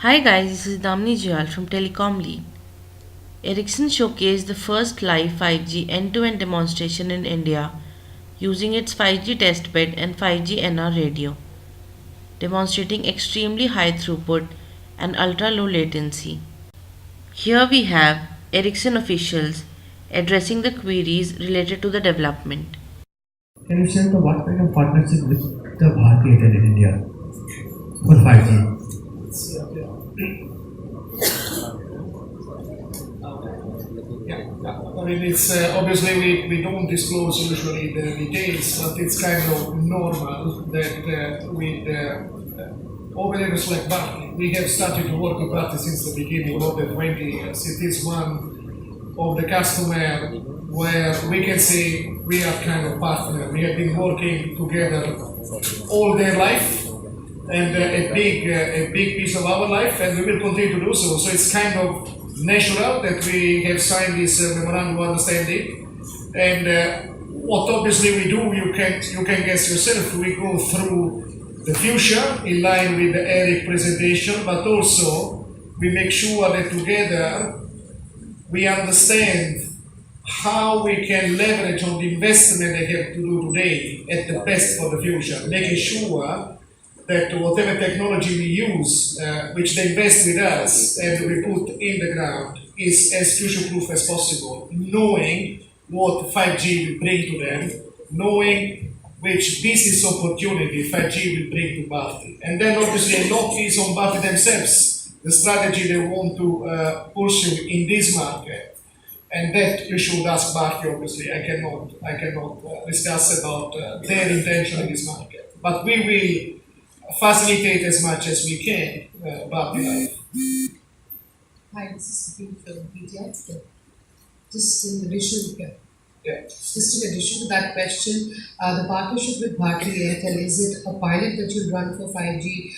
Hi guys, this is Damni Jayal from Telecom Lead. Ericsson showcased the first live 5G end-to-end demonstration in India using its 5G testbed and 5G NR radio, demonstrating extremely high throughput and ultra-low latency. Here we have Ericsson officials addressing the queries related to the development. Can you share what kind of partnership with the Bharti Airtel in India for 5G? I mean, it's obviously we don't disclose usually the details, but it's kind of normal that with operators like Bharti, we have started to work with Bharti since the beginning of the 20 years. It is one of the customer where we can say we are kind of partner. We have been working together all their life and a big piece of our life, and we will continue to do so. So it's kind of natural that we have signed this memorandum of understanding. And what obviously we do, you can guess yourself. We go through the future in line with the Eric presentation, but also we make sure that together we understand how we can leverage on the investment they have to do today at the best for the future, making sure that whatever technology we use, which they invest with us and we put in the ground, is as future-proof as possible, knowing what 5G will bring to them, knowing which business opportunity 5G will bring to Bharti. And then obviously a lot is on Bharti themselves, the strategy they want to pursue in this market. And that you should ask Bharti, obviously. I cannot discuss about their intention in this market. But we will facilitate as much as we can Bharti life. Hi, this is Supreme from PTI. Just in addition, just in addition to that question, the partnership with Bharti Airtel, is it a pilot that you run for 5G,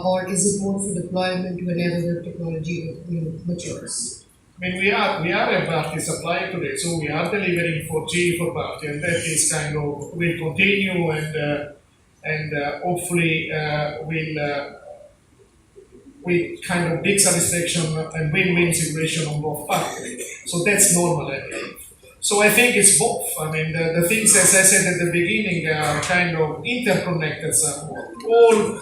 or is it more for deployment whenever the technology matures? I mean, we are a Bharti supplier today, so we are delivering 4G for Bharti, and that is kind of will continue and hopefully will kind of big satisfaction and win-win situation on both parties. So that's normal, I believe. So I think it's both. I mean, the things, as I said at the beginning, are kind of interconnected somewhat. All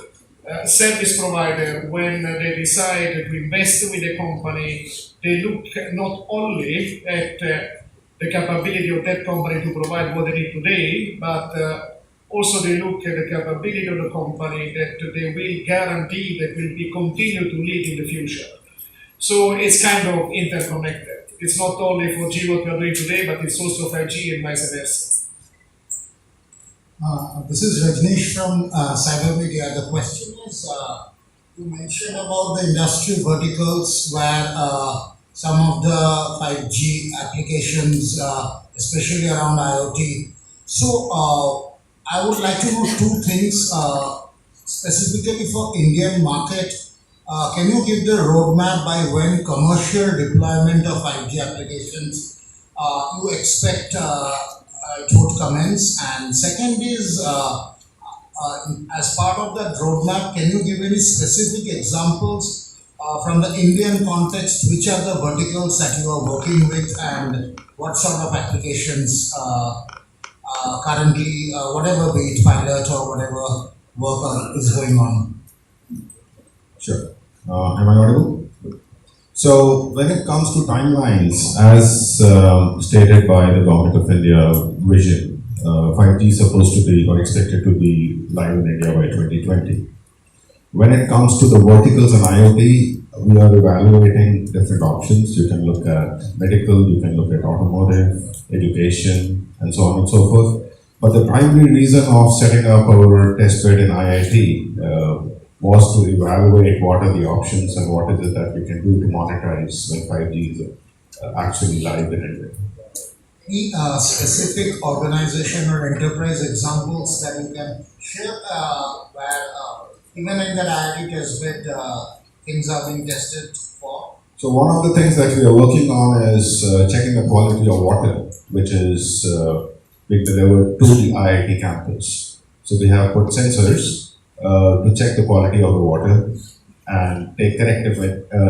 service provider, when they decide to invest with a company, they look not only at the capability of that company to provide what they need today, but also they look at the capability of the company that they will guarantee that will be continue to lead in the future. So it's kind of interconnected. It's not only 4G what we are doing today, but it's also 5G and vice versa. This is Rajneesh from Cyber Media. The question is, you mentioned about the industry verticals where some of the 5G applications, especially around IoT. So I would like to know two things specifically for Indian market. Can you give the roadmap by when commercial deployment of 5G applications you expect it would commence? And second is, as part of that roadmap, can you give any specific examples from the Indian context? Which are the verticals that you are working with, and what sort of applications currently, whatever be it pilot or whatever work is going on? Sure. Am I audible? So when it comes to timelines, as stated by the Government of India vision, 5G is supposed to be or expected to be live in India by 2020. When it comes to the verticals and IoT, we are evaluating different options. You can look at medical, you can look at automotive, education, and so on and so forth. But the primary reason of setting up our testbed in IIT was to evaluate what are the options and what is it that we can do to monetize when 5G is actually live in India. Any specific organization or enterprise examples that you can share where even in that IIT testbed things are being tested for? So one of the things that we are working on is checking the quality of water, which is being delivered to the IIT campus. So we have put sensors to check the quality of the water. and take corrective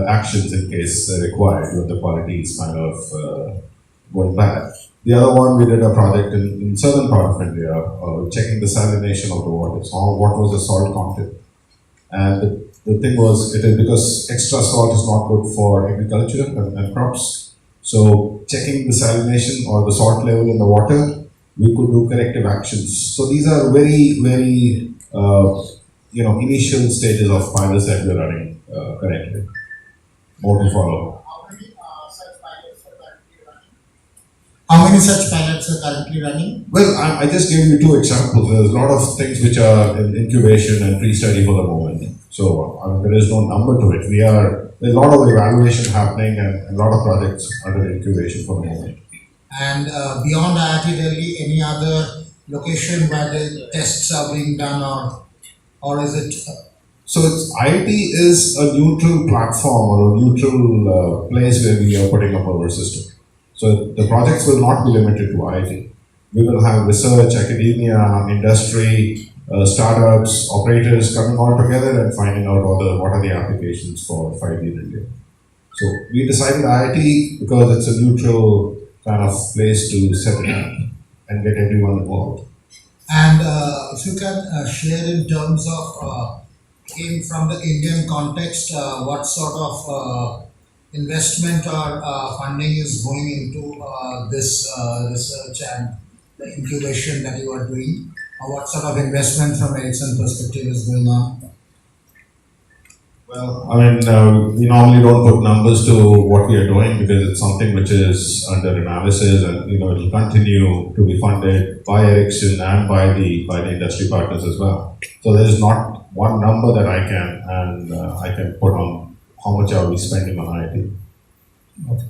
actions in case required when the quality is kind of going bad. The other one, we did a project in southern part of India, checking the salination of the water. So what was the salt content? And the thing was, it is because extra salt is not good for agriculture and crops. So checking the salination or the salt level in the water, we could do corrective actions. So these are very, very initial stages of pilots that we're running currently. More to follow. How many such pilots are currently running? Well, I just gave you two examples. There's a lot of things which are in incubation and pre-study for the moment. So there is no number to it. There's a lot of evaluation happening and a lot of projects under incubation for the moment. And beyond IIT Delhi, any other location where the tests are being done, or is it? So IIT is a neutral platform or a neutral place where we are putting up our system. So the projects will not be limited to IIT. We will have research, academia, industry, startups, operators coming all together and finding out what are the applications for 5G in India. So we decided IIT because it's a neutral kind of place to set it up and get everyone involved. And if you can share in terms of, from the Indian context, what sort of investment or funding is going into this research and the incubation that you are doing? Or what sort of investment from Ericsson perspective is going on? Well, we normally don't put numbers to what we are doing because it's something which is under analysis, and it will continue to be funded by Ericsson and by the industry partners as well. So there is not one number that I can put on how much are we spending on IT. Okay.